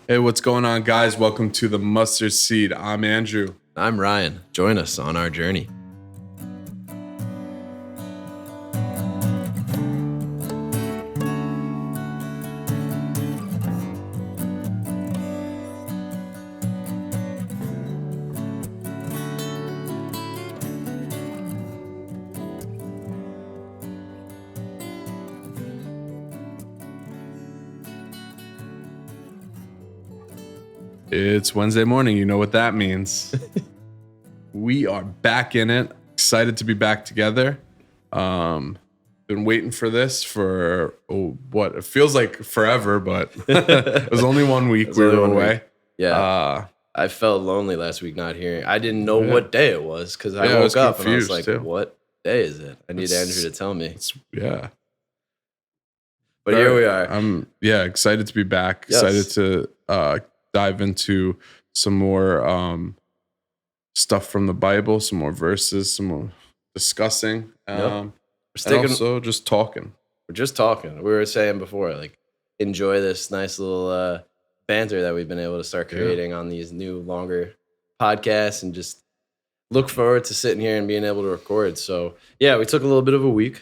Hey, what's going on, guys? Welcome to the Mustard Seed. I'm Andrew. I'm Ryan. Join us on our journey. It's Wednesday morning. You know what that means. We are back in it. Excited to be back together. Been waiting for this for what it feels like forever, but it was only 1 week we were away. Yeah. I felt lonely last week not hearing. I didn't know what day it was because I was woke up and I was confused, like, too. what day is it? I need Andrew to tell me. Yeah. But here we are. I'm excited to be back. Yes. Excited to dive into some more stuff from the Bible, some more verses, some more discussing. And also just talking. We're just talking. We were saying before, like, enjoy this nice little banter that we've been able to start creating on these new, longer podcasts, and just look forward to sitting here and being able to record. So, yeah, we took a little bit of a week.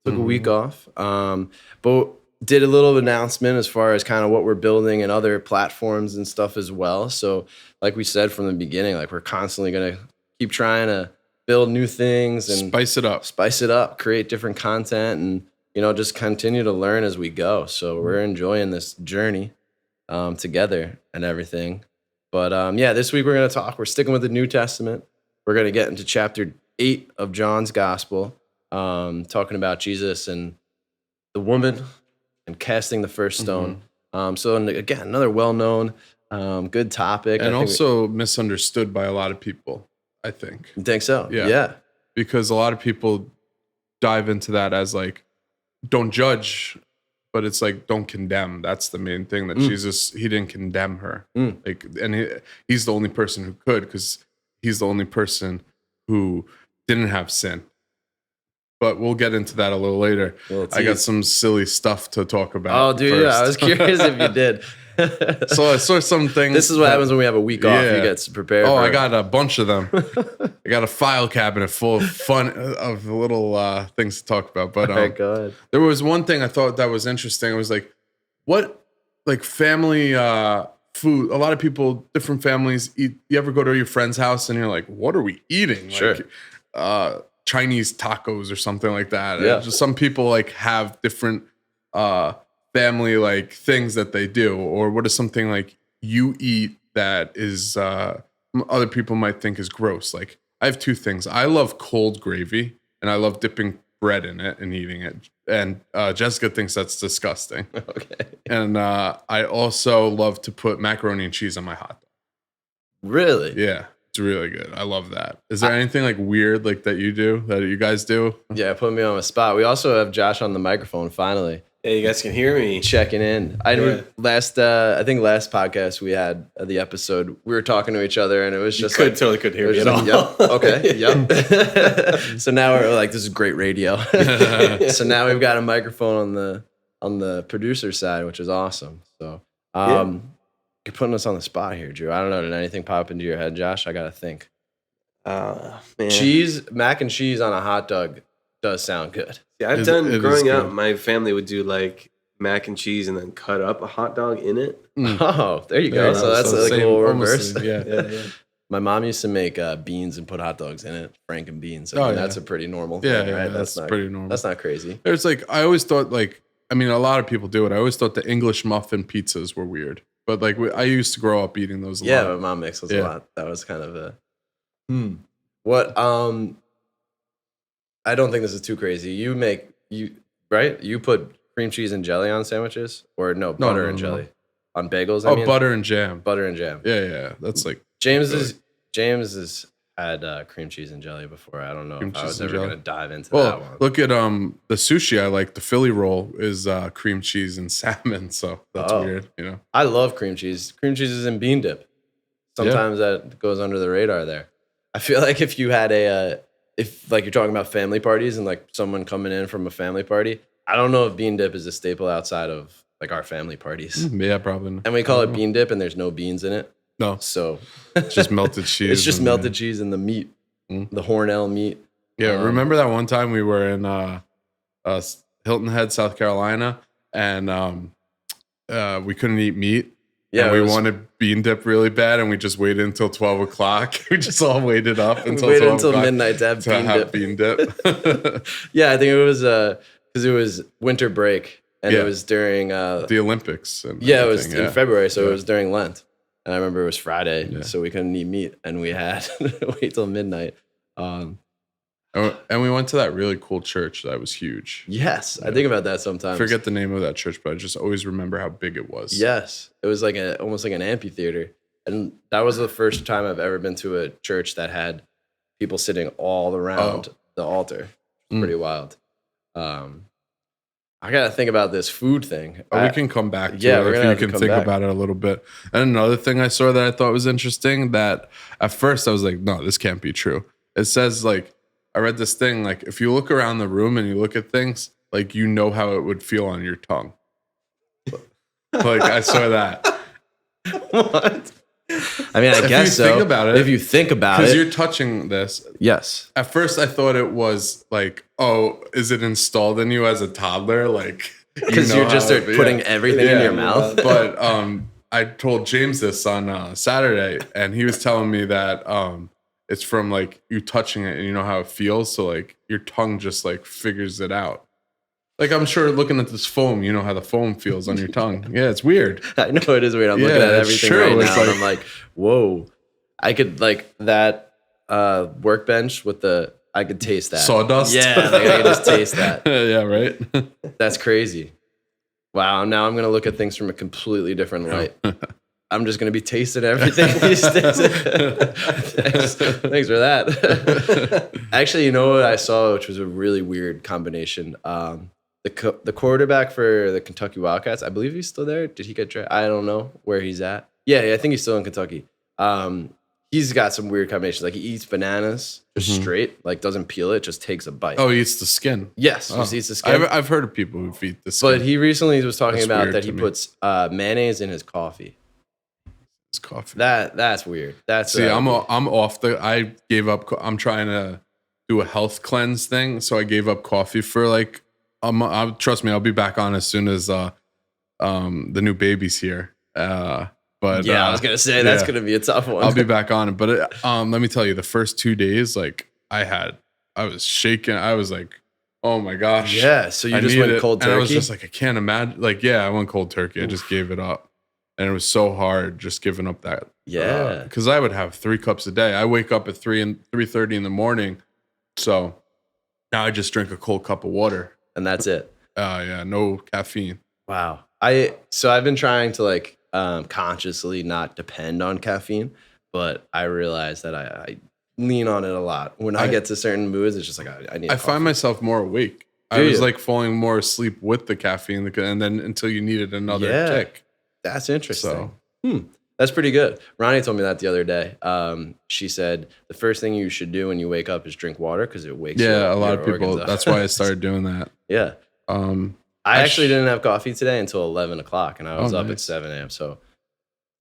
Took a week off. But did a little announcement as far as kind of what we're building and other platforms and stuff as well. So, like we said from the beginning, like, we're constantly going to keep trying to build new things and spice it up, create different content, and, you know, just continue to learn as we go. So we're enjoying this journey together and everything. But this week we're going to talk. We're sticking with the New Testament. We're going to get into chapter 8 of John's Gospel, talking about Jesus and the woman and casting the first stone. So again, another well-known, good topic. And also misunderstood by a lot of people, I think. You think so? Yeah. Because a lot of people dive into that as like, don't judge, but it's like, don't condemn. That's the main thing, that Jesus, he didn't condemn her. Like, and he's the only person who could, because he's the only person who didn't have sin. But we'll get into that a little later. I got some silly stuff to talk about. Oh, dude, yeah, I was curious if you did. So I saw some things. This is what happens when we have a week off. You get prepared. I got a bunch of them. I got a file cabinet full of of little things to talk about. But go ahead. There was one thing I thought that was interesting. It was like, family food. A lot of people, different families eat. You ever go to your friend's house and you're like, what are we eating? Sure. Like, Chinese tacos or something like that. Yeah. Just some people like have different family like things that they do. Or what is something like you eat that is other people might think is gross? Like, I have two things. I love cold gravy, and I love dipping bread in it and eating it. And Jessica thinks that's disgusting. Okay. And I also love to put macaroni and cheese on my hot dog. Really? Yeah. It's really good. I love that. Is there anything like weird like that you guys do? Yeah, put me on the spot. We also have Josh on the microphone finally. Yeah, you guys can hear me. Checking in. I think last podcast we had the episode, we were talking to each other and it was just Totally couldn't hear me at all. Yep. Okay. Yep. So now we're like, this is great radio. So now we've got a microphone on the producer side, which is awesome. So you're putting us on the spot here, Drew. I don't know. Did anything pop into your head, Josh? I gotta think. Man. Mac and cheese on a hot dog does sound good. Yeah, growing up, my family would do like mac and cheese and then cut up a hot dog in it. Oh, there you go. So that's like a little reverse. Yeah. My mom used to make beans and put hot dogs in it, Franken beans. That's a pretty normal thing, right? That's pretty normal. That's not crazy. There's like, I always thought like, I mean, a lot of people do it. I always thought the English muffin pizzas were weird. But like, I used to grow up eating those a lot. Yeah, my mom makes those a lot. That was kind of a... What, I don't think this is too crazy. You put cream cheese and jelly on sandwiches? Or butter and jelly? On bagels, I mean? Butter and jam. Butter and jam. Yeah. That's like... James has had cream cheese and jelly before. I don't know if I was ever going to dive into that one. Look at the sushi I like. The Philly roll is cream cheese and salmon, so that's weird, you know. I love cream cheese. Cream cheese is in bean dip. Sometimes that goes under the radar there. I feel like if you had if like you're talking about family parties and like someone coming in from a family party, I don't know if bean dip is a staple outside of like our family parties. Yeah, probably. And we call it bean dip, and there's no beans in it. No, So it's just melted cheese. It's just melted cheese and the meat, the Hornell meat. Yeah, remember that one time we were in Hilton Head, South Carolina, and we couldn't eat meat. Yeah, and we wanted bean dip really bad, and we just waited until 12 o'clock. We just all waited up until waited 12 until o'clock midnight to have bean dip. Yeah, I think it was because it was winter break, and it was during the Olympics. And it was in February, so it was during Lent. And I remember it was Friday, so we couldn't eat meat, and we had to wait till midnight. And we went to that really cool church that was huge. Yes, I think about that sometimes. I forget the name of that church, but I just always remember how big it was. Yes, it was like almost like an amphitheater, and that was the first time I've ever been to a church that had people sitting all around the altar. Pretty wild. I gotta think about this food thing. We can come back to it if you can think about it a little bit. And another thing I saw that I thought was interesting, that at first I was like, no, this can't be true. It says, like, I read this thing, like, if you look around the room and you look at things, like, you know how it would feel on your tongue. Like, I saw that. What? I mean, I guess so. Think about it. If you think about it. Because you're touching this. Yes. At first, I thought it was like, oh, is it installed in you as a toddler? Like, because you're just putting everything in your mouth. But I told James this on Saturday, and he was telling me that it's from like you touching it and you know how it feels. So like your tongue just like figures it out. Like, I'm sure looking at this foam, you know how the foam feels on your tongue. Yeah, it's weird. I know it is weird. I'm looking at everything right now, and I'm like, whoa. I could, like, that workbench with I could taste that. Sawdust? Yeah, like, I could just taste that. Yeah, right? That's crazy. Wow, now I'm going to look at things from a completely different light. I'm just going to be tasting everything these days. Thanks for that. Actually, you know what I saw, which was a really weird combination? The quarterback for the Kentucky Wildcats, I believe he's still there. Did he get drafted? I don't know where he's at. Yeah, I think he's still in Kentucky. He's got some weird combinations. Like, he eats bananas just straight, like doesn't peel it, just takes a bite. Oh, he eats the skin. Yes, he eats the skin. I've heard of people who eat the skin. But he recently was talking about that he puts mayonnaise in his coffee. His coffee. That's weird. I'm off I gave up. I'm trying to do a health cleanse thing, so I gave up coffee for like trust me, I'll be back on as soon as the new baby's here. But yeah, I was gonna say that's gonna be a tough one. I'll be back on it. But let me tell you, the first 2 days, like I was shaking. I was like, oh my gosh. Yeah. So you just went cold turkey. And I was just like, I can't imagine. Like, yeah, I went cold turkey. Oof. I just gave it up, and it was so hard just giving up that. Yeah. Because I would have 3 cups a day. I wake up at 3:30 in the morning, so now I just drink a cold cup of water, and that's it. Yeah, no caffeine. Wow. I've been trying to like consciously not depend on caffeine, but I realize that I lean on it a lot. When I get to certain moods, it's just like I need. I find myself more awake. I was like falling more asleep with the caffeine, and then until you needed another kick. That's interesting. So. That's pretty good. Ronnie told me that the other day. She said the first thing you should do when you wake up is drink water because it wakes you up. Yeah, a lot of people. That's why I started doing that. Yeah. I actually didn't have coffee today until 11 o'clock, and I was up at 7 a.m., so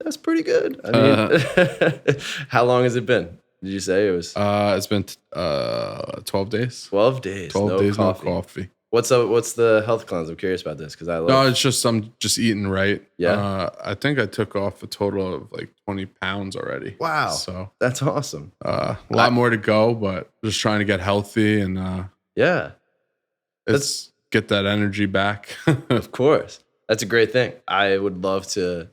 that's pretty good. I mean, how long has it been? Did you say it was? It's been 12 days. 12 days. 12 days, no coffee. What's the health cleanse? I'm curious about this because it's just I'm just eating right. Yeah. I think I took off a total of like 20 pounds already. Wow. So that's awesome. A lot more to go, but just trying to get healthy and get that energy back. Of course. That's a great thing. I would love to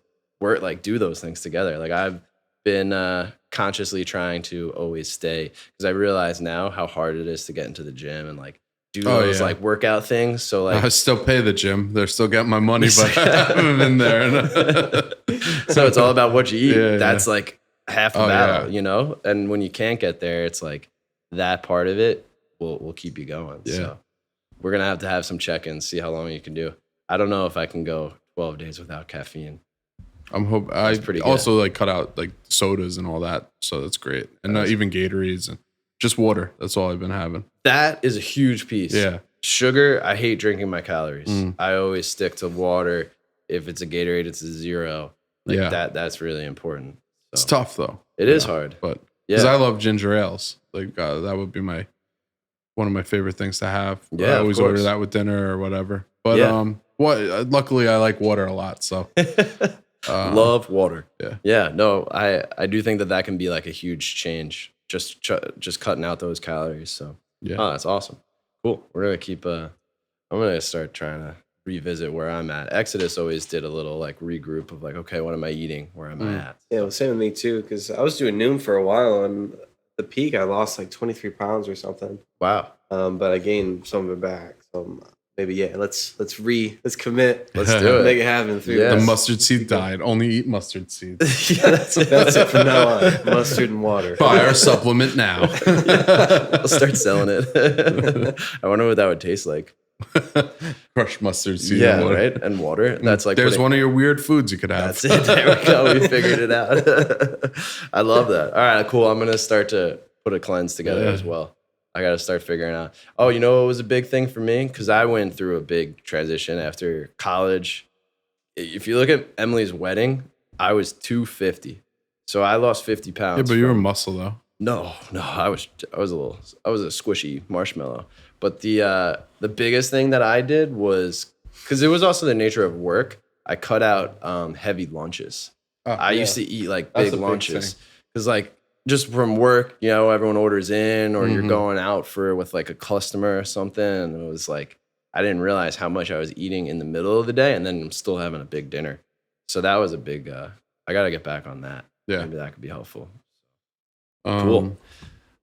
do those things together. Like, I've been consciously trying to always stay because I realize now how hard it is to get into the gym and like do those like workout things. So like, I still pay the gym. They're still getting my money, but I haven't been there. So it's all about what you eat. That's like half the battle, you know? And when you can't get there, it's like that part of it will keep you going. Yeah. So we're going to have some check-ins, see how long you can do. I don't know if I can go 12 days without caffeine. I'm hoping. I also like cut out like sodas and all that. So that's great. And not even Gatorades and just water. That's all I've been having. That is a huge piece. Yeah. Sugar, I hate drinking my calories. I always stick to water if it's a Gatorade, it's a 0. Like that's really important. So. It's tough though. It is hard, but because I love ginger ales, like that would be one of my favorite things to have. Yeah, I always order that with dinner or whatever. But luckily I like water a lot, so love water. Yeah. No, I do think that can be like a huge change. Just cutting out those calories. So that's awesome. Cool. We're gonna keep. I'm gonna start trying to revisit where I'm at. Exodus always did a little like regroup of like, okay, what am I eating? Where am I at? Yeah, well, same with me too. Because I was doing noon for a while, and the peak I lost like 23 pounds or something. Wow. But I gained some of it back. So maybe let's commit. Let's do it. Make it happen. The mustard seed diet. Only eat mustard seeds. That's it from now on. Mustard and water. Buy our supplement now. We'll start selling it. I wonder what that would taste like. Crushed mustard seed. Yeah, right. And water. That's like there's one of your weird foods you could have. That's it. There we go. We figured it out. I love that. All right, cool. I'm gonna start to put a cleanse together as well. I got to start figuring out. Oh, you know what was a big thing for me? Because I went through a big transition after college. If you look at Emily's wedding, I was 250. So I lost 50 pounds. Yeah, but you were muscle though. No, I was a squishy marshmallow. But the biggest thing that I did was, because it was also the nature of work, I cut out heavy lunches. I used to eat like big lunches. Because like, just from work, you know, everyone orders in or you're going out with like a customer or something. And it was like, I didn't realize how much I was eating in the middle of the day and then I'm still having a big dinner. So that was a big, I got to get back on that. Yeah. Maybe that could be helpful. Cool.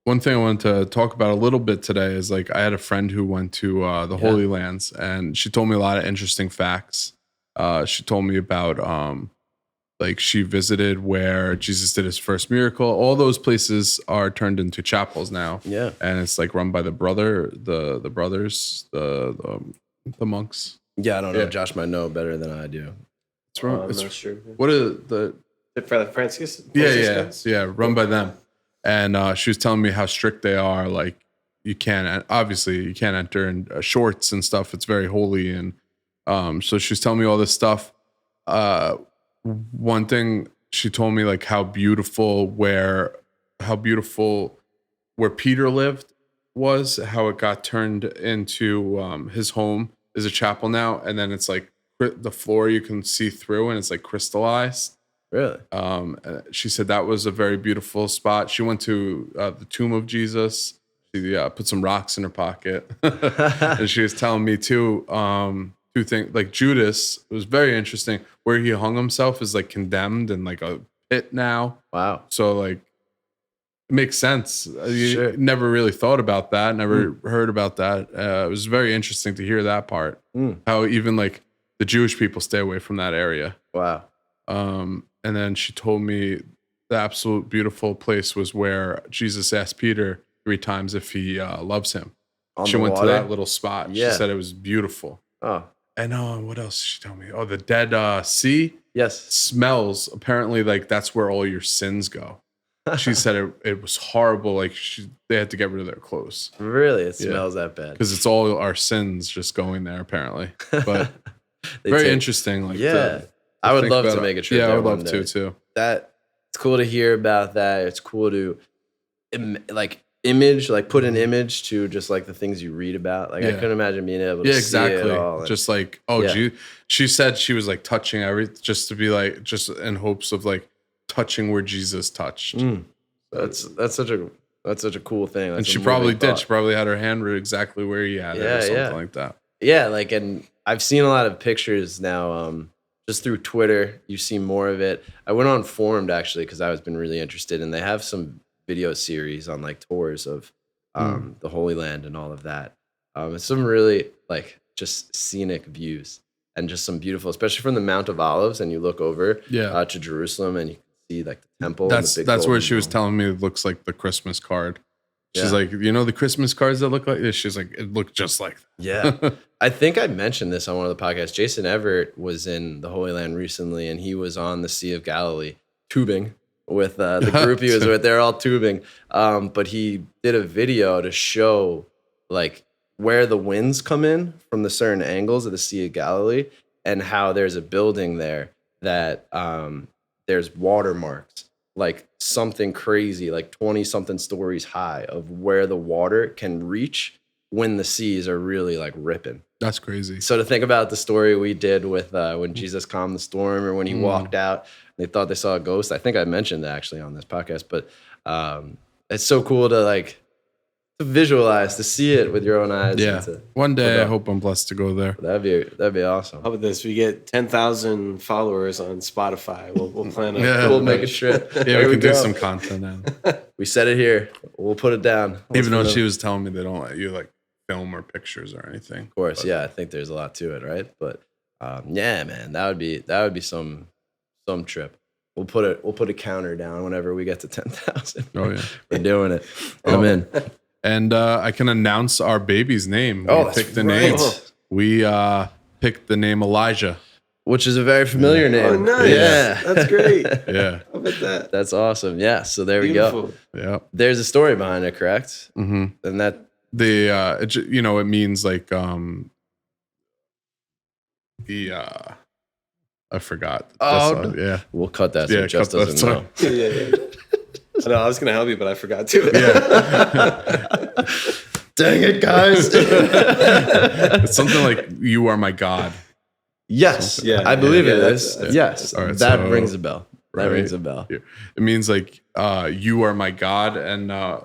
One thing I wanted to talk about a little bit today is like, I had a friend who went to the Holy Lands and she told me a lot of interesting facts. She told me about, like she visited where Jesus did his first miracle. All those places are turned into chapels now. Yeah. And it's like run by the brothers, the monks. Yeah, I don't know. Josh might know better than I do. It's run, I'm not sure. What are the Francis? Yeah, run by them. And she was telling me how strict they are. Like you can't enter in shorts and stuff. It's very holy. And so she was telling me all this stuff. One thing she told me, like how beautiful where Peter lived was, how it got turned into his home is a chapel now, and then it's like the floor you can see through and it's like crystallized. Really? She said that was a very beautiful spot. She went to the tomb of Jesus. She put some rocks in her pocket. And she was telling me too, two things, like Judas, it was very interesting. Where he hung himself is like condemned in like a pit now. Wow. So like it makes sense. Sure. Never really thought about that. Never heard about that. It was very interesting to hear that part. How even like the Jewish people stay away from that area. Wow. And then she told me the absolute beautiful place was where Jesus asked Peter 3 times if he loves him. She went to that little spot. Yeah. She said it was beautiful. Oh. And what else did she tell me? Oh, the dead sea. Yes. Smells. Apparently, like that's where all your sins go. She said it was horrible. Like they had to get rid of their clothes. Really? It smells that bad? Because it's all our sins just going there, apparently. But very interesting. Like I would love to make a trip. Yeah, there I would love to too. That it's cool to hear about that. It's cool to put an image to just like the things you read about. Like I couldn't imagine being able to see it all. Just like she said she was like touching everything just to be like just in hopes of like touching where Jesus touched. That's such a cool thing. And she probably did. She probably had her hand exactly where he had it or something like that. Yeah, like, and I've seen a lot of pictures now. Just through Twitter, you see more of it. I went on Formed actually because I was been really interested, and they have some video series on like tours of the Holy Land and all of that. It's some really like just scenic views and just some beautiful, especially from the Mount of Olives, and you look over to Jerusalem and you can see like the temple. That's where she was telling me it looks like the Christmas card. She's like, you know, the Christmas cards that look like this? She's like, it looked just like that. Yeah. I think I mentioned this on one of the podcasts. Jason Everett was in the Holy Land recently, and he was on the Sea of Galilee tubing with the group he was with. They're all tubing. But he did a video to show like where the winds come in from the certain angles of the Sea of Galilee. and how there's a building there that there's watermarks, like something crazy, like 20 something stories high of where the water can reach when the seas are really like ripping. That's crazy. So to think about the story we did with when Jesus calmed the storm, or when he walked out, they thought they saw a ghost. I think I mentioned that actually on this podcast, but it's so cool to like to visualize, to see it with your own eyes. Yeah. One day I hope I'm blessed to go there. That'd be awesome. How about this? We get 10,000 followers on Spotify. We'll plan on. We'll make a trip. Yeah, we can do some content now. We said it here. We'll put it down. Even though she was telling me they don't let you like film or pictures or anything. Of course, yeah. I think there's a lot to it, right? But yeah, man, that would be some trip. We'll put a counter down whenever we get to 10,000. Oh yeah, we're doing it. I'm in. And I can announce our baby's name. We picked the name. We picked the name Elijah, which is a very familiar name. Oh, nice. Yeah, that's great. Yeah, how about that? That's awesome. Yeah. So there we go. Yeah. There's a story behind it, correct? Mm-hmm. And that it means like I forgot. Yeah. We'll cut that so Jess doesn't know. Yeah. I know, I was going to help you, but I forgot to. Yeah. Dang it, guys. It's something like, "You are my God." Yes. Yeah. I believe it is. Yes. All right, that rings a bell. That rings a bell. It means like, "You are my God." And I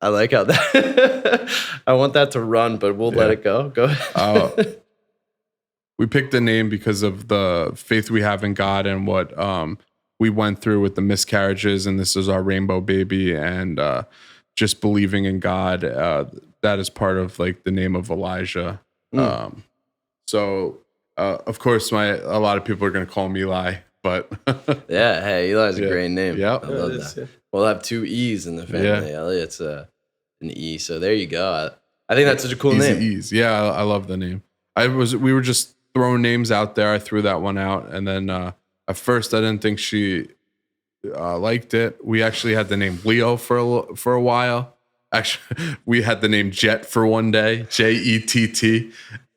like how that, I want that to run, but we'll let it go. Go ahead. We picked the name because of the faith we have in God and what we went through with the miscarriages, and this is our rainbow baby, and just believing in God. That is part of like the name of Elijah. So of course, a lot of people are going to call me Eli, but yeah, hey, Eli's a great name. Yeah, I love that. Yeah. We'll have 2 E's in the family. Yeah. Elliot's an E, so there you go. I think that's such a cool name. E's. Yeah, I love the name. We were just throwing names out there. I threw that one out, and then at first I didn't think she liked it. We actually had the name Leo for a while. Actually, we had the name Jet for one day, Jett.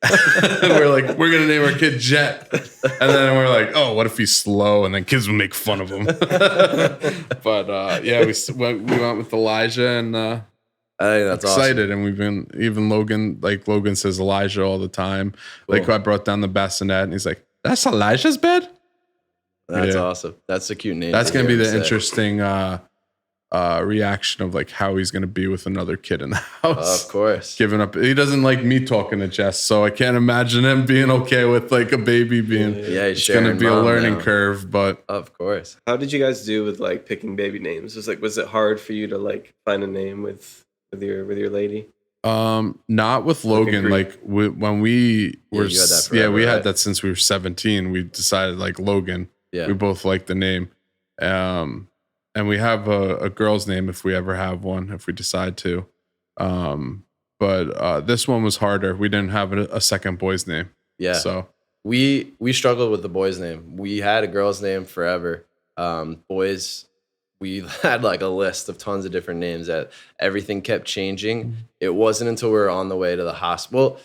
And we're like, we're gonna name our kid Jet, and then we're like, oh, what if he's slow? And then kids would make fun of him. But yeah, we went with Elijah, and I think that's excited. Awesome. And we've been, even Logan says Elijah all the time. Cool. Like I brought down the bassinet, and he's like, "That's Elijah's bed." That's awesome. That's a cute name. That's gonna be the interesting reaction of like how he's gonna be with another kid in the house. Of course, giving up. He doesn't like me talking to Jess, so I can't imagine him being okay with like a baby being. Yeah, it's gonna be a learning curve. But of course, how did you guys do with like picking baby names? Was it hard for you to like find a name with your lady? Not with Logan. Like when we were, we had that since we were 17. We decided like Logan. Yeah, we both like the name. And we have a girl's name if we ever have one, if we decide to. But this one was harder. We didn't have a second boy's name. Yeah. So we struggled with the boy's name. We had a girl's name forever. Boys, we had like a list of tons of different names that everything kept changing. It wasn't until we were on the way to the hospital.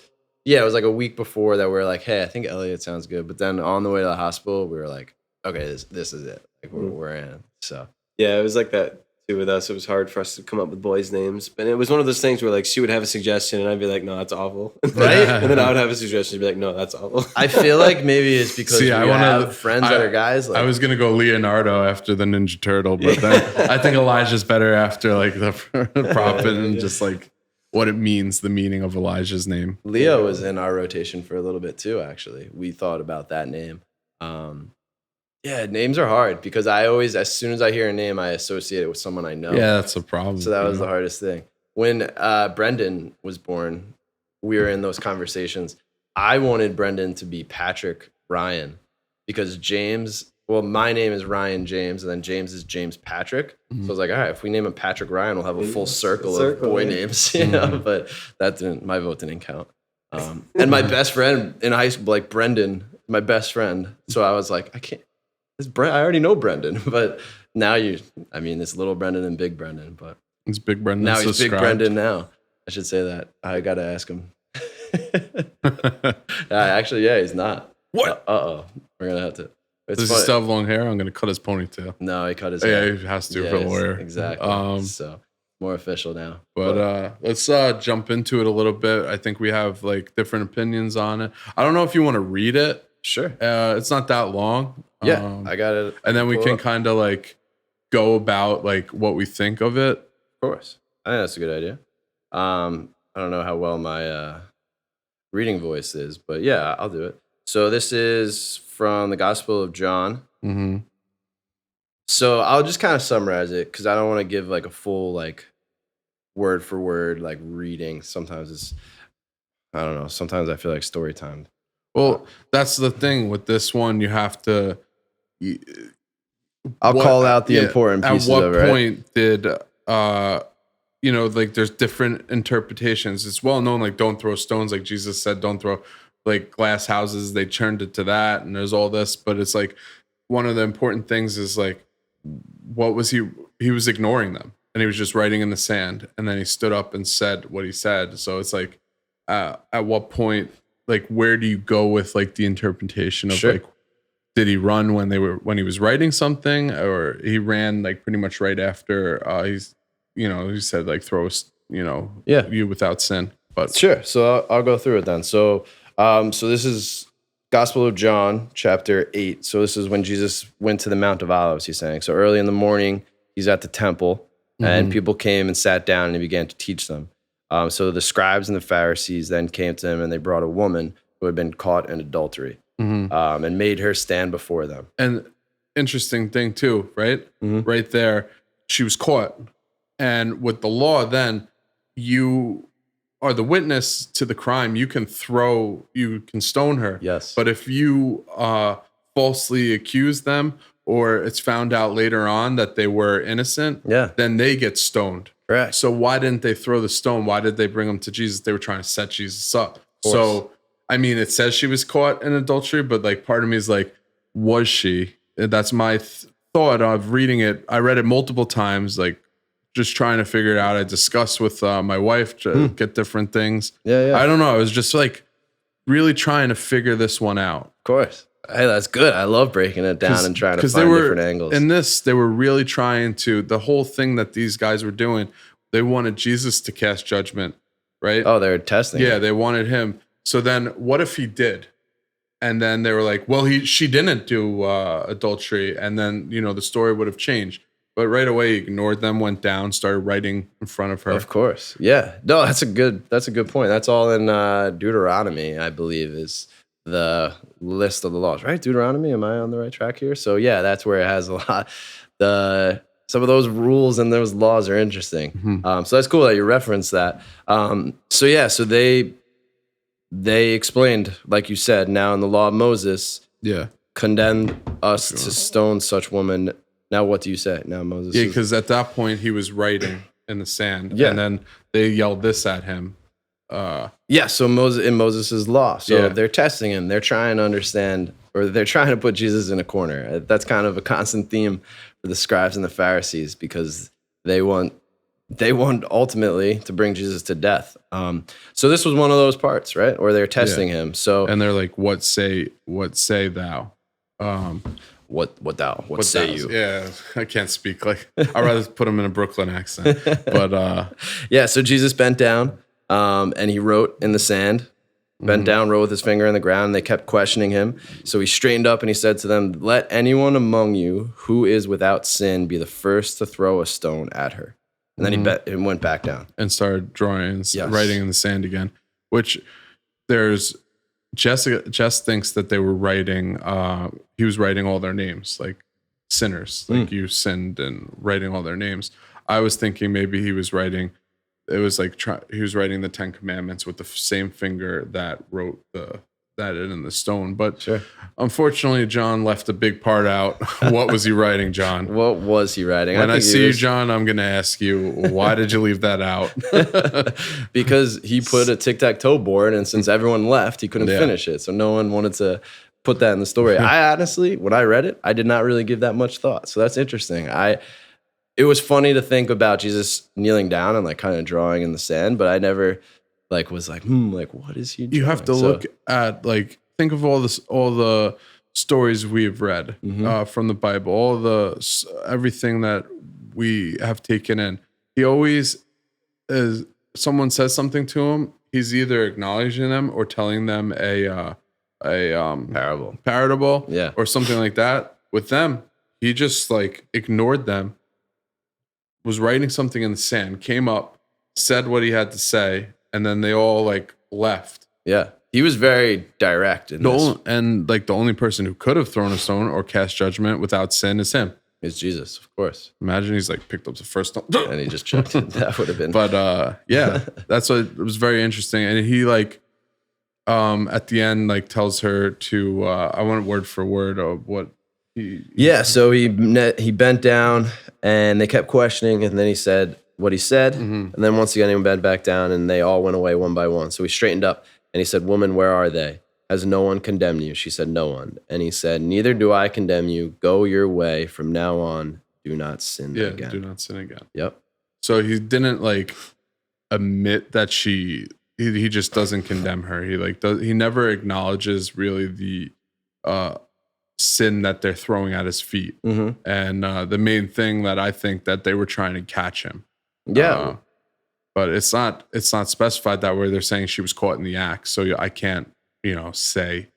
Yeah, it was like a week before that we were like, hey, I think Elliot sounds good. But then on the way to the hospital, we were like, okay, this is it. Like we're in. So yeah, it was like that too with us. It was hard for us to come up with boys' names. But it was one of those things where like she would have a suggestion and I'd be like, no, that's awful. Right? And then I would have a suggestion and be like, no, that's awful. I feel like maybe it's because we have friends that are guys. Like, I was gonna go Leonardo after the Ninja Turtle, but then I think Elijah's better after like the prophet and just like what it means, the meaning of Elijah's name. Leo was in our rotation for a little bit too, actually. We thought about that name. Yeah, names are hard because I always, as soon as I hear a name, I associate it with someone I know. Yeah, that's a problem. So that was the hardest thing. When Brendan was born, we were in those conversations. I wanted Brendan to be Patrick Ryan because James, well, my name is Ryan James, and then James is James Patrick. So I was like, all right, if we name him Patrick Ryan, we'll have a full circle of boy names, you know. But my vote didn't count. And my best friend in high school, like Brendan, my best friend. So I was like, I can't. I already know Brendan, but now it's little Brendan and big Brendan, but it's big Brendan. Now he's big Brendan now. I should say that. I got to ask him. Actually, yeah, he's not. What? Uh-oh. We're going to have to. Does he still have long hair? I'm going to cut his ponytail. No, he cut his hair. Yeah, he has to for a lawyer. Exactly. So more official now. But let's jump into it a little bit. I think we have like different opinions on it. I don't know if you want to read it. Sure. It's not that long. Yeah, I got it. And then we can kind of like go about like what we think of it. Of course. I think that's a good idea. I don't know how well my reading voice is, but yeah, I'll do it. So this is from the Gospel of John. Mm-hmm. So I'll just kind of summarize it because I don't want to give like a full like word for word like reading. Sometimes it's, I don't know. Sometimes I feel like story time. Well, that's the thing with this one. You have to. I'll call out the important pieces of it. At what what point did like there's different interpretations. It's well known, like don't throw stones, like Jesus said, don't throw like glass houses. They turned it to that, and there's all this, but it's like one of the important things is like, what was he was ignoring them, and he was just writing in the sand, and then he stood up and said what he said. So it's like, at what point, like, where do you go with like the interpretation of like, did he run when he was writing something, or he ran like pretty much right after he said like throw you without sin. But sure. So I'll go through it then. So this is Gospel of John, chapter 8. So this is when Jesus went to the Mount of Olives, he's saying. So early in the morning, he's at the temple, and people came and sat down, and he began to teach them. So the scribes and the Pharisees then came to him, and they brought a woman who had been caught in adultery, and made her stand before them. And interesting thing too, right? Right there, she was caught. And with the law, then you are the witness to the crime. You can stone her. Yes. But if you falsely accuse them, or it's found out later on that they were innocent, then they get stoned. Correct. So why didn't they throw the stone? Why did they bring him to Jesus? They were trying to set Jesus up. So, I mean, it says she was caught in adultery, but like part of me is like, was she? That's my thought of reading it. I read it multiple times, like just trying to figure it out. I discussed with my wife to get different things. Yeah. I don't know. I was just like really trying to figure this one out. Of course. Hey, that's good. I love breaking it down and trying to find different angles. In this, they were really trying to, the whole thing that these guys were doing, they wanted Jesus to cast judgment, right? Oh, they were testing. Yeah, they wanted him. So then what if he did? And then they were like, well, she didn't do adultery. And then, the story would have changed. But right away, he ignored them, went down, started writing in front of her. Of course. Yeah. No, that's a good point. That's all in Deuteronomy, I believe, is the list of the laws, right? Deuteronomy, am I on the right track here? So yeah, that's where it has a lot. Some of those rules and those laws are interesting. So that's cool that you referenced that. So they explained, like you said, now in the law of Moses, condemned us to stone such woman. Now what do you say? Now Moses. Yeah, because at that point he was writing in the sand, and then they yelled this at him. So Moses' law. So they're testing him. They're trying to understand, or they're trying to put Jesus in a corner. That's kind of a constant theme for the scribes and the Pharisees, because they want ultimately to bring Jesus to death. So this was one of those parts, right? Or they're testing him. So and they're like, "What say thou?" What say you? Yeah, I can't speak like. I'd rather put him in a Brooklyn accent. But so Jesus bent down, and he wrote in the sand. Bent down, wrote with his finger in the ground. They kept questioning him. So he straightened up and he said to them, "Let anyone among you who is without sin be the first to throw a stone at her." And then he went back down and started drawing, writing in the sand again. Which Jess thinks that they were writing. He was writing all their names, like sinners, like you sinned, and writing all their names. I was thinking maybe he was writing. It was like he was writing the 10 Commandments with the same finger that wrote that in the stone. But unfortunately, John left a big part out. What was he writing, John? What was he writing? When I see you, John, I'm going to ask you, why did you leave that out? Because he put a tic-tac-toe board, and since everyone left, he couldn't finish it. So no one wanted to put that in the story. I honestly, when I read it, I did not really give that much thought. So that's interesting. It was funny to think about Jesus kneeling down and like kind of drawing in the sand, but I never like was like, like what is he doing? You have to look at like think of all the stories we've read from the Bible, everything that we have taken in. He always is. Someone says something to him, he's either acknowledging them or telling them a parable, or something like that. With them, he just like ignored them, was writing something in the sand, came up, said what he had to say, and then they all like left. Yeah, he was very direct in this. And like the only person who could have thrown a stone or cast judgment without sin is him. It's Jesus, of course. Imagine he's like picked up the first stone and he just chucked it. That would have been. But yeah, that's what it was very interesting. And he like at the end like tells her to I want word for word of what he. Yeah, so he bent down and they kept questioning, and then he said what he said, and then once again he bent back down, and they all went away one by one. So he straightened up and he said, "Woman, where are they? Has no one condemned you?" She said, "No one." And he said, "Neither do I condemn you. Go your way. From now on, do not sin again." Yeah, do not sin again. Yep. So he didn't like admit that he just doesn't condemn her. He never acknowledges really the sin that they're throwing at his feet. And the main thing that I think that they were trying to catch him. Yeah. But it's not specified that way. They're saying she was caught in the act. So I can't, say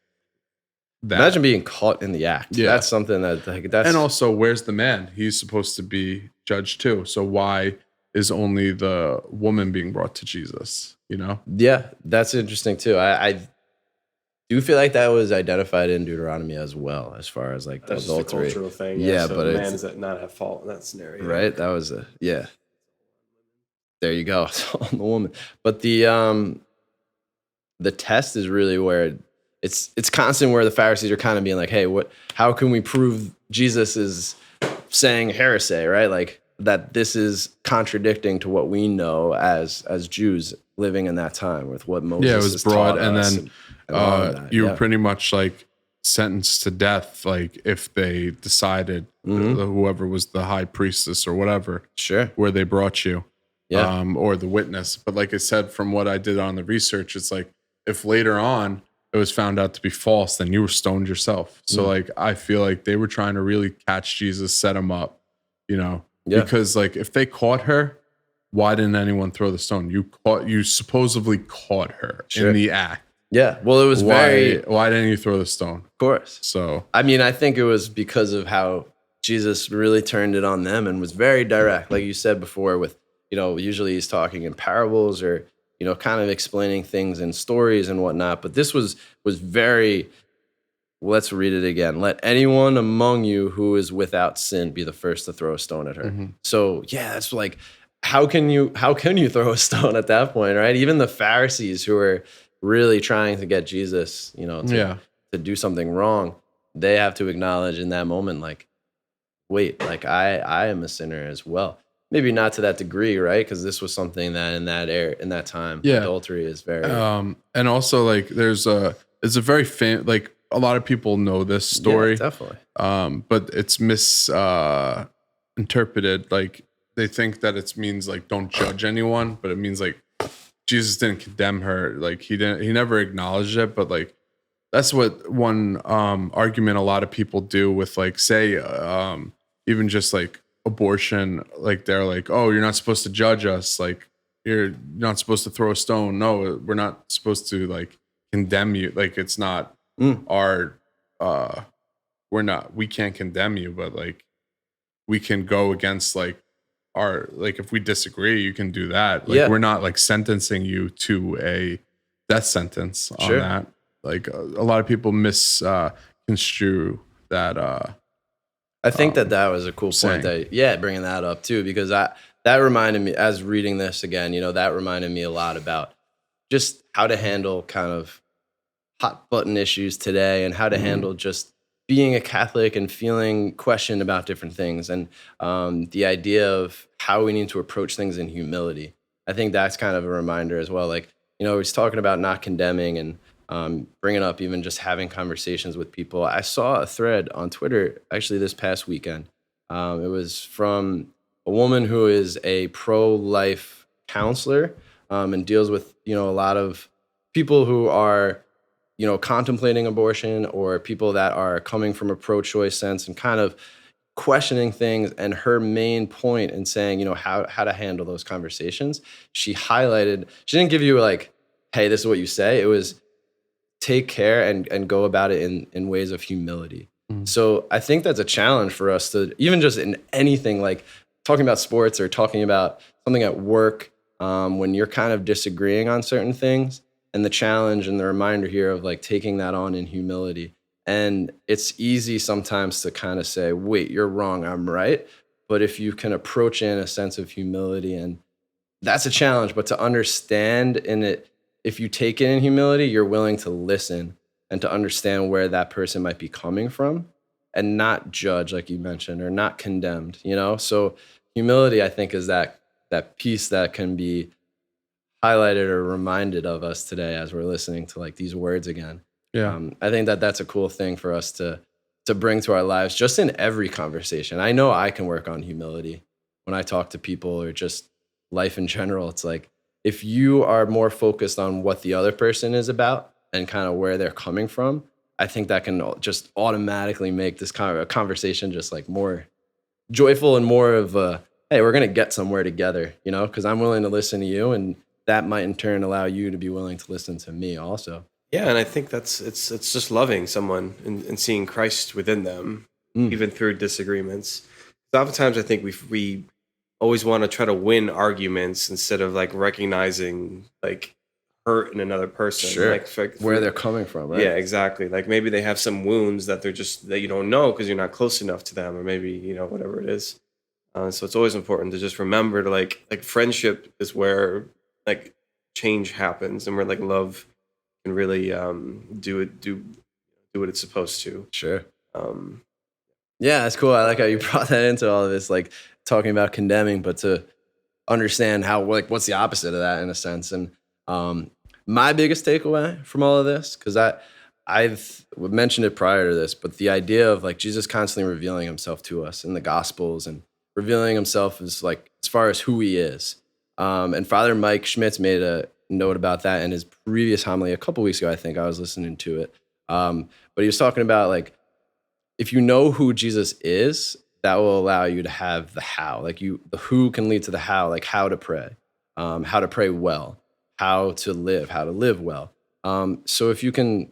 that. Imagine being caught in the act. Yeah. That's something that's. And also, where's the man? He's supposed to be judged too. So why is only the woman being brought to Jesus? Yeah, that's interesting too. I do feel like that was identified in Deuteronomy as well, as far as like the that's adultery. Just a cultural thing. Yeah, so but the man does not have fault in that scenario. Right. That was yeah. There you go. It's on the woman. But the test is really where it's constant, where the Pharisees are kind of being like, hey, how can we prove Jesus is saying heresy, right? Like that this is contradicting to what we know as Jews living in that time with what Moses it was brought, and then you were yeah. pretty much like sentenced to death, like if they decided whoever was the high priestess or whatever, where they brought you, or the witness. But like I said, from what I did on the research, it's like if later on it was found out to be false, then you were stoned yourself. So like I feel like they were trying to really catch Jesus, set him up, because like if they caught her, why didn't anyone throw the stone? You supposedly caught her in the act. Yeah. Well, it was why didn't you throw the stone? Of course. So I mean, I think it was because of how Jesus really turned it on them and was very direct, like you said before, with usually he's talking in parables or kind of explaining things in stories and whatnot. But this was very, let's read it again. Let anyone among you who is without sin be the first to throw a stone at her. So yeah, that's like, how can you throw a stone at that point, right? Even the Pharisees who are really trying to get Jesus, to do something wrong, they have to acknowledge in that moment, like, wait, like I am a sinner as well. Maybe not to that degree, right? Because this was something that in that time, adultery is very. And also, like, it's a very like a lot of people know this story, definitely. But it's misinterpreted. Like they think that it means like don't judge anyone, but it means like Jesus didn't condemn her. Like he never acknowledged it, but like that's what one argument a lot of people do with like say even just like abortion, like they're like, oh, you're not supposed to judge us, like you're not supposed to throw a stone. No, we're not supposed to like condemn you. Like it's not our we can't condemn you, but like we can go against like our, like if we disagree, you can do that. Like we're not like sentencing you to a death sentence on that. Like a lot of people misconstrue that. I think that was a cool point bringing that up too, because that reminded me, as reading this again, that reminded me a lot about just how to handle kind of hot button issues today and how to handle just being a Catholic and feeling questioned about different things, and the idea of how we need to approach things in humility. I think that's kind of a reminder as well. Like, he's talking about not condemning and bringing up even just having conversations with people. I saw a thread on Twitter actually this past weekend. It was from a woman who is a pro-life counselor, and deals with, a lot of people who are, contemplating abortion, or people that are coming from a pro-choice sense and kind of questioning things. And her main point in saying, how to handle those conversations, she didn't give you like, hey, this is what you say. It was take care and go about it in ways of humility. So I think that's a challenge for us to, even just in anything, like talking about sports or talking about something at work, when you're kind of disagreeing on certain things, and the challenge and the reminder here of like taking that on in humility. And it's easy sometimes to kind of say, wait, you're wrong, I'm right. But if you can approach in a sense of humility, and that's a challenge, but to understand in it, if you take it in humility, you're willing to listen and to understand where that person might be coming from and not judge, like you mentioned, or not condemned, So humility, I think, is that piece that can be highlighted or reminded of us today as we're listening to like these words again. Yeah. I think that's a cool thing for us to bring to our lives, just in every conversation. I know I can work on humility when I talk to people, or just life in general. It's like, if you are more focused on what the other person is about and kind of where they're coming from, I think that can just automatically make this kind of a conversation just like more joyful and more of a, hey, we're going to get somewhere together, because I'm willing to listen to you, and that might in turn allow you to be willing to listen to me also. Yeah, and I think it's just loving someone and seeing Christ within them, even through disagreements. Oftentimes, I think we always want to try to win arguments instead of like recognizing like hurt in another person. Sure. Like where they're coming from, right? Yeah, exactly. Like maybe they have some wounds that that you don't know because you're not close enough to them, or maybe whatever it is. So it's always important to just remember to like friendship is where like change happens, and where like love can really do what it's supposed to. Sure. Yeah, that's cool. I like how you brought that into all of this, like talking about condemning, but to understand how, like, what's the opposite of that in a sense. And my biggest takeaway from all of this, because I've mentioned it prior to this, but the idea of like Jesus constantly revealing himself to us in the Gospels, and revealing himself as like as far as who he is. And Father Mike Schmitz made a note about that in his previous homily a couple weeks ago. I think I was listening to it. But he was talking about like, if you know who Jesus is, that will allow you to have the how. Like the who can lead to the how, like how to pray well, how to live well. So if you can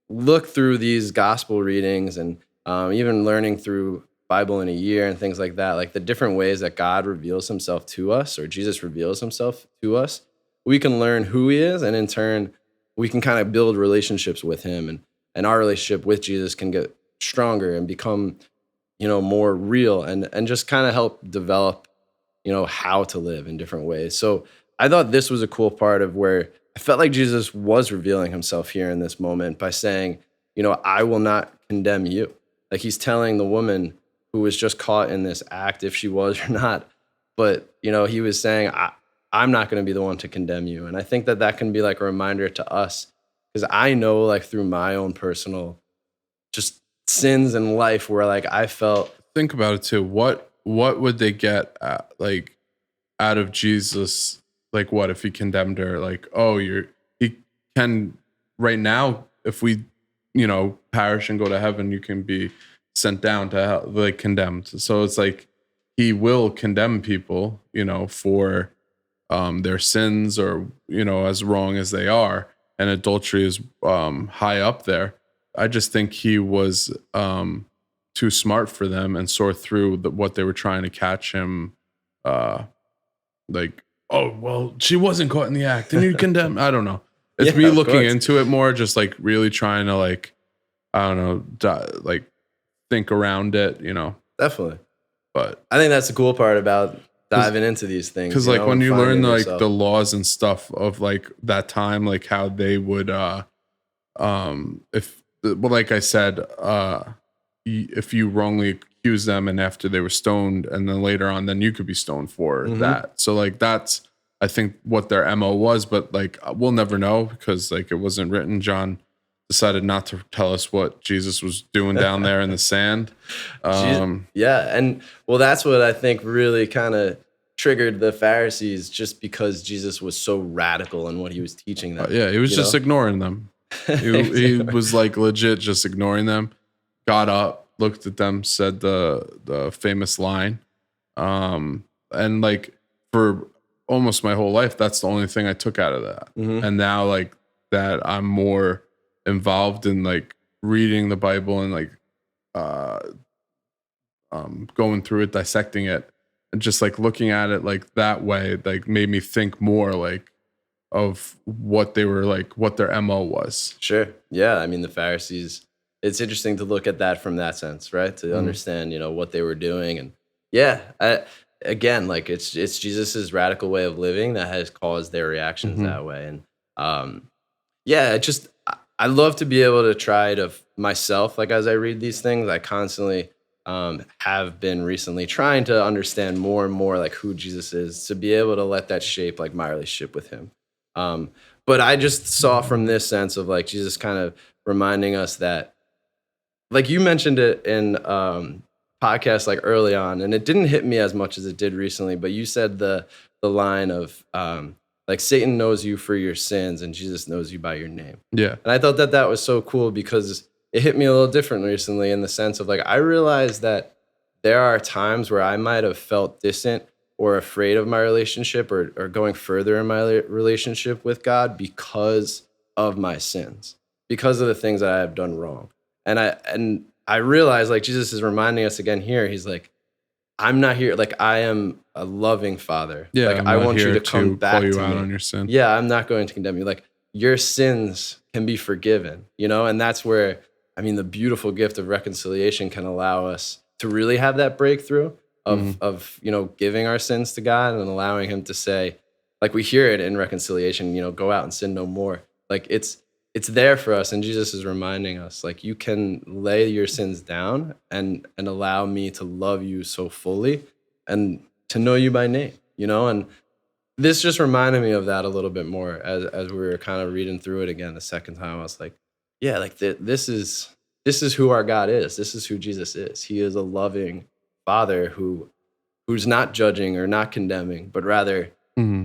look through these gospel readings, and even learning through Bible in a year and things like that, like the different ways that God reveals himself to us, or Jesus reveals himself to us, we can learn who he is, and in turn, we can kind of build relationships with him, and our relationship with Jesus can get stronger and become, more real, and just kind of help develop, how to live in different ways. So I thought this was a cool part of where I felt like Jesus was revealing himself here in this moment by saying, I will not condemn you. Like he's telling the woman who was just caught in this act, if she was or not, but, he was saying, I'm not going to be the one to condemn you. And I think that can be like a reminder to us, because I know like through my own personal just sins in life where like I felt. Think about it too. What would they get like out of Jesus? Like what if he condemned her? Like, oh, he can right now, if we, perish and go to heaven, you can be sent down to hell, like condemned. So it's like he will condemn people, for their sins, or as wrong as they are, and adultery is high up there. I just think he was too smart for them and saw through what they were trying to catch him. Like, oh well, she wasn't caught in the act, and you condemn. I don't know. It's me looking into it more, just like really trying to like, I don't know, like think around it, Definitely. But I think that's the cool part about diving into these things, because like when you learn like the laws and stuff of like that time, like how they would like I said, if you wrongly accuse them and after they were stoned, and then later on, then you could be stoned for that. So like that's, I think, what their MO was, but like we'll never know because like it wasn't written. John decided not to tell us what Jesus was doing down there in the sand. Yeah, and well, that's what I think really kind of triggered the Pharisees just because Jesus was so radical in what he was teaching them. Yeah, he was just ignoring them. He was like legit just ignoring them. Got up, looked at them, said the famous line. And like for almost my whole life, that's the only thing I took out of that. And now like that I'm more involved in like reading the Bible and like going through it, dissecting it, and just like looking at it like that way, like made me think more like of what they were like, what their MO was. Sure. Yeah. I mean, the Pharisees, it's interesting to look at that from that sense, right? To understand, what they were doing. And yeah, again, like it's Jesus's radical way of living that has caused their reactions that way. And yeah, I love to be able to try to myself, like as I read these things, I constantly have been recently trying to understand more and more like who Jesus is, to be able to let that shape like my relationship with him. But I just saw from this sense of like Jesus kind of reminding us that, like you mentioned it in podcasts like early on, and it didn't hit me as much as it did recently, but you said the line of like Satan knows you for your sins and Jesus knows you by your name. Yeah. And I thought that was so cool because it hit me a little different recently in the sense of like, I realized that there are times where I might have felt distant or afraid of my relationship or going further in my relationship with God because of my sins, because of the things that I have done wrong. And I realized like Jesus is reminding us again here. He's like, I'm not here. Like I am a loving father. Yeah. Like I want you to come back call you to out me. on your sin. Yeah. I'm not going to condemn you. Like your sins can be forgiven, and that's where, I mean, the beautiful gift of reconciliation can allow us to really have that breakthrough of giving our sins to God and allowing him to say, like we hear it in reconciliation, go out and sin no more. Like it's there for us. And Jesus is reminding us, like, you can lay your sins down and allow me to love you so fully and to know you by name, and this just reminded me of that a little bit more as we were kind of reading through it again the second time. I was like, yeah, like this is who our God is. This is who Jesus is. He is a loving Father who's not judging or not condemning, but rather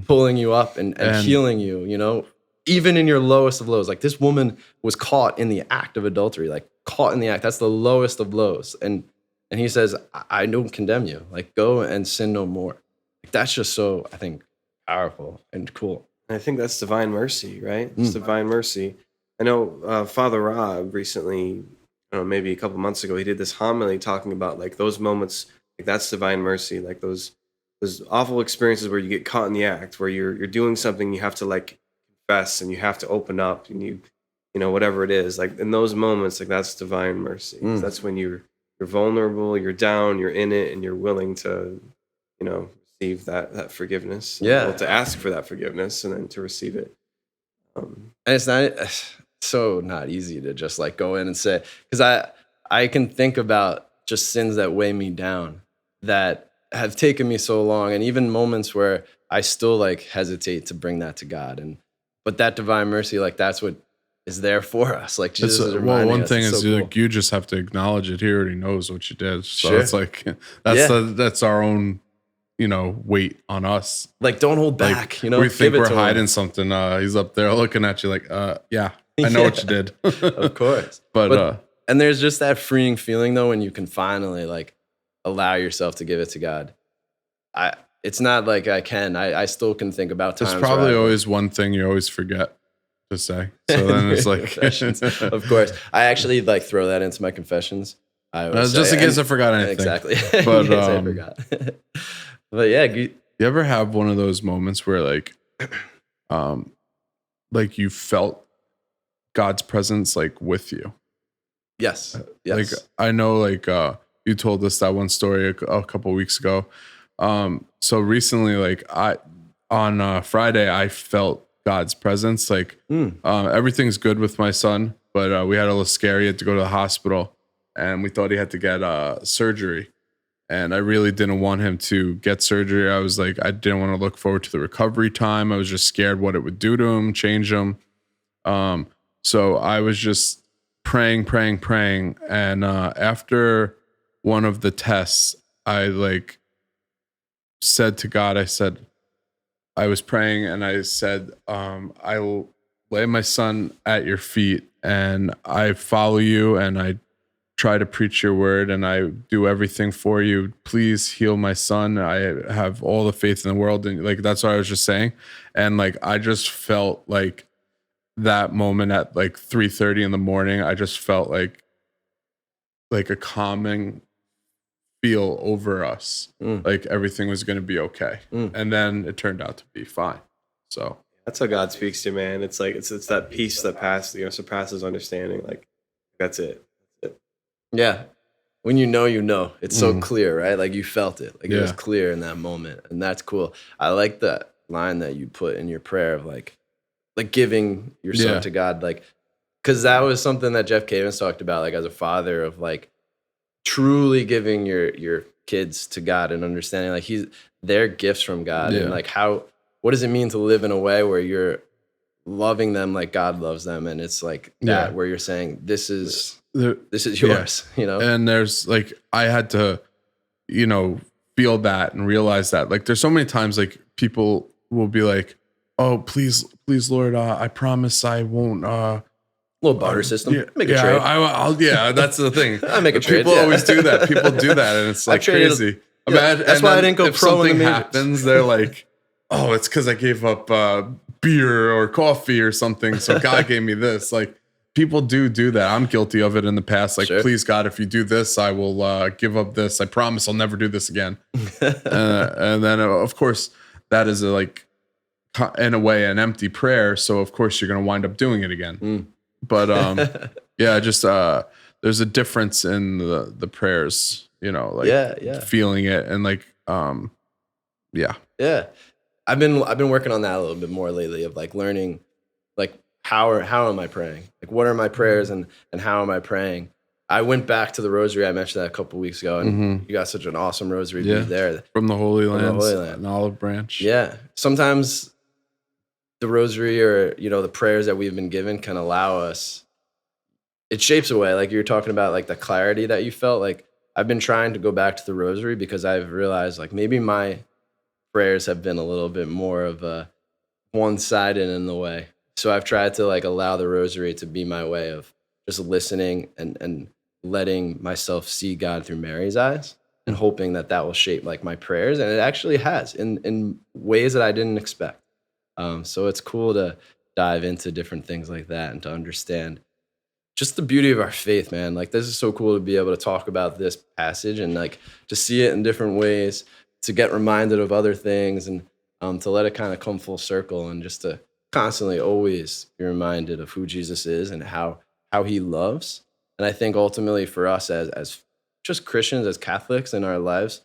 pulling you up and healing you, even in your lowest of lows. Like this woman was caught in the act of adultery, like caught in the act. That's the lowest of lows. And he says, I don't condemn you. Like go and sin no more. Like, that's just so, I think, powerful and cool. And I think that's divine mercy, right? It's divine mercy. I know Father Rob recently, maybe a couple months ago, he did this homily talking about like those moments, like that's divine mercy, like those awful experiences where you get caught in the act, where you're doing something, you have to like confess and you have to open up and you whatever it is, like in those moments, like that's divine mercy. That's when you're vulnerable, you're down, you're in it, and you're willing to receive that forgiveness. Yeah, to ask for that forgiveness and then to receive it. And it's not easy to just like go in and say, because I can think about just sins that weigh me down that have taken me so long, and even moments where I still like hesitate to bring that to God. But that divine mercy, like that's what is there for us. Like Jesus is reminding one us. thing is so like you just have to acknowledge it. He already knows what you did. So Sure. it's like that's our own weight on us. Like don't hold back. We think we're hiding something. He's up there looking at you like, yeah, I know what you did. Of course. But and there's just that freeing feeling though when you can finally like allow yourself to give it to God. It's not like I still can think about times. There's probably always one thing you always forget to say. So then it's like of course. I actually like throw that into my confessions. Just in case I forgot anything. Exactly. But I forgot. But yeah, you ever have one of those moments where like you felt God's presence like with you? Yes. Like I know like you told us that one story a couple weeks ago. So recently, like on Friday, I felt God's presence. Like everything's good with my son, but we had a little scary. He had to go to the hospital, and we thought he had to get surgery. And I really didn't want him to get surgery. I was like, I didn't want to look forward to the recovery time. I was just scared what it would do to him, change him. So I was just praying. And after one of the tests, I like said to God, I was praying and I said, I will lay my son at your feet and I follow you and I try to preach your word and I do everything for you. Please heal my son. I have all the faith in the world. And like, that's what I was just saying. And like, I just felt like that moment at like 3:30 in the morning, I just felt like a calming feel over us. Like everything was going to be okay. And then it turned out to be fine. So that's how God speaks to you, man. It's like, it's that peace that surpasses understanding. Like that's it. Yeah. When you know, it's so clear, right? Like you felt it. Like it was clear in that moment. And that's cool. I like that line that you put in your prayer of like giving your son to God. Like, cause that was something that Jeff Cavins talked about, like as a father of like truly giving your kids to God and understanding like they're gifts from God. And like what does it mean to live in a way where you're loving them like God loves them? And it's like that where you're saying, this is yours, you know? And there's like, I had to, feel that and realize that like, there's so many times like people will be like, oh, please, Lord, I promise I won't, little barter system. Make a trade. I'll that's the thing. I make a trade. People always do that. People do that. And it's like crazy. That's why I didn't go if pro in the something majors. happens, they're like, oh, it's because I gave up beer or coffee or something. So God gave me this. Like people do that. I'm guilty of it in the past. Like, please, God, if you do this, I will give up this. I promise I'll never do this again. And then, of course, that is in a way, an empty prayer. So, of course, you're going to wind up doing it again. But just there's a difference in the prayers, feeling it and like, Yeah. I've been working on that a little bit more lately of like learning like how am I praying? Like what are my prayers and how am I praying? I went back to the rosary. I mentioned that a couple of weeks ago and you got such an awesome rosary there. From the Holy Land, an olive branch. Yeah. Sometimes the rosary or, the prayers that we've been given can allow us, it shapes away. Like you're talking about like the clarity that you felt. Like I've been trying to go back to the rosary because I've realized like maybe my prayers have been a little bit more of a one-sided in the way. So I've tried to like allow the rosary to be my way of just listening and letting myself see God through Mary's eyes and hoping that will shape like my prayers. And it actually has in ways that I didn't expect. So it's cool to dive into different things like that and to understand just the beauty of our faith, man. Like this is so cool to be able to talk about this passage and like to see it in different ways, to get reminded of other things and to let it kind of come full circle and just to constantly always be reminded of who Jesus is and how he loves. And I think ultimately for us as just Christians, as Catholics in our lives,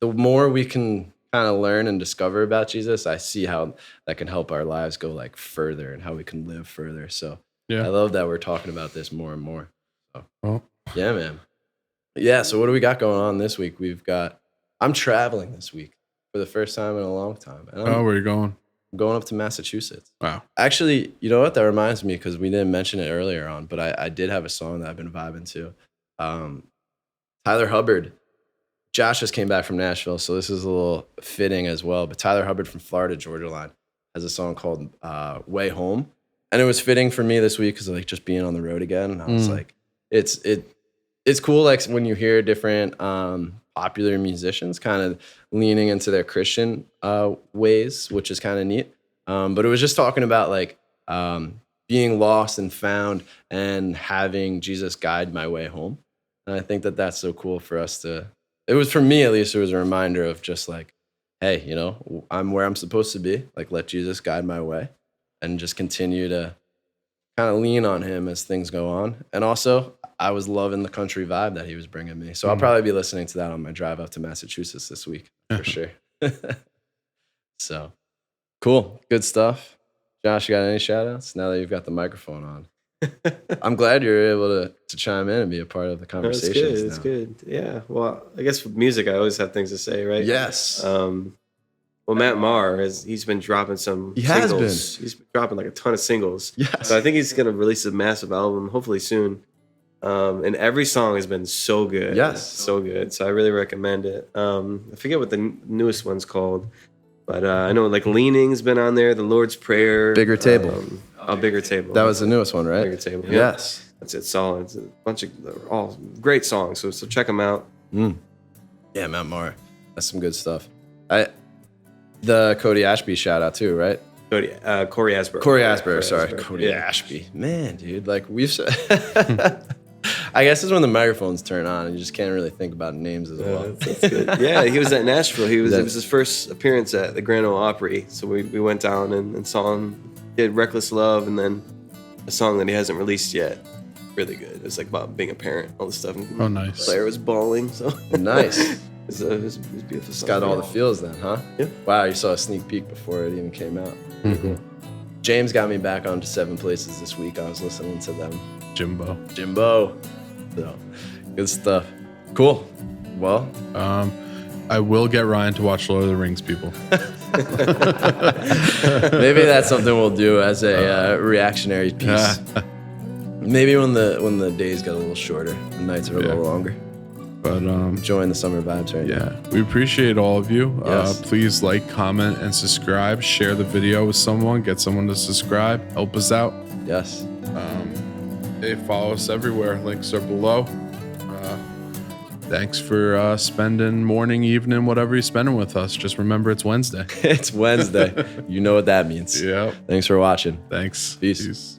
the more we can kind of learn and discover about Jesus, I see how that can help our lives go like further and how we can live further. So I love that we're talking about this more and more. So, yeah, man. Yeah. So what do we got going on this week? I'm traveling this week for the first time in a long time. And where are you going? I'm going up to Massachusetts. Wow. Actually, you know what? That reminds me because we didn't mention it earlier on, but I did have a song that I've been vibing to. Tyler Hubbard. Josh just came back from Nashville, so this is a little fitting as well. But Tyler Hubbard from Florida Georgia Line has a song called Way Home. And it was fitting for me this week because of like just being on the road again. And I was like, it's cool like when you hear different popular musicians kind of leaning into their Christian ways, which is kind of neat. But it was just talking about like being lost and found and having Jesus guide my way home. And I think that's so cool for us it was for me at least, it was a reminder of just like, hey, I'm where I'm supposed to be. Like let Jesus guide my way and just continue to kind of lean on him as things go on. And also I was loving the country vibe that he was bringing me. So I'll probably be listening to that on my drive up to Massachusetts this week for sure. So cool. Good stuff. Josh, you got any shout outs now that you've got the microphone on? I'm glad you're able to chime in and be a part of the conversation. It's good. Yeah. Well, I guess with music, I always have things to say, right? Yes. Well, Matt Maher he's been dropping some singles. He's been dropping like a ton of singles. Yes. So I think he's going to release a massive album hopefully soon. And every song has been so good. Yes. So good. So I really recommend it. I forget what the newest one's called, but I know like Leaning's been on there, The Lord's Prayer. Bigger Table. Bigger Table. That was the newest one, right? Bigger Table. Yeah. Yes. That's it. Solid. It's a bunch of all great songs. So check them out. Yeah, Mount Mara. That's some good stuff. The Cody Ashby shout out too, right? Corey Asbury. Corey Asbury, sorry. Asbury. Cody Yeah. Ashby. Man, dude, like we've I guess it's when the microphones turn on and you just can't really think about names as well. That's good. Yeah, he was at Nashville. It was his first appearance at the Grand Ole Opry. So we went down and saw him. He had Reckless Love and then a song that he hasn't released yet. Really good. It was like about being a parent, all this stuff. Oh, nice. Claire was bawling. So Nice. it was a beautiful song. It's got all the feels then, huh? Yeah. Wow, you saw a sneak peek before it even came out. Mm-hmm. James got me back onto 7 Places this week. I was listening to them. Jimbo. So, good stuff. Cool. Well, I will get Ryan to watch Lord of the Rings, people. maybe that's something we'll do as a reactionary piece. Maybe when the days get a little shorter, the nights are a little longer. But Enjoying the summer vibes right now. yeah, we appreciate all of you. Yes. Please like, comment, and subscribe. Share the video with someone. Get someone to subscribe. Help us out. Yes. Hey, follow us everywhere. Links are below. Thanks for spending morning, evening, whatever you're spending with us. Just remember it's Wednesday. It's Wednesday. You know what that means. Yeah. Thanks for watching. Thanks. Peace.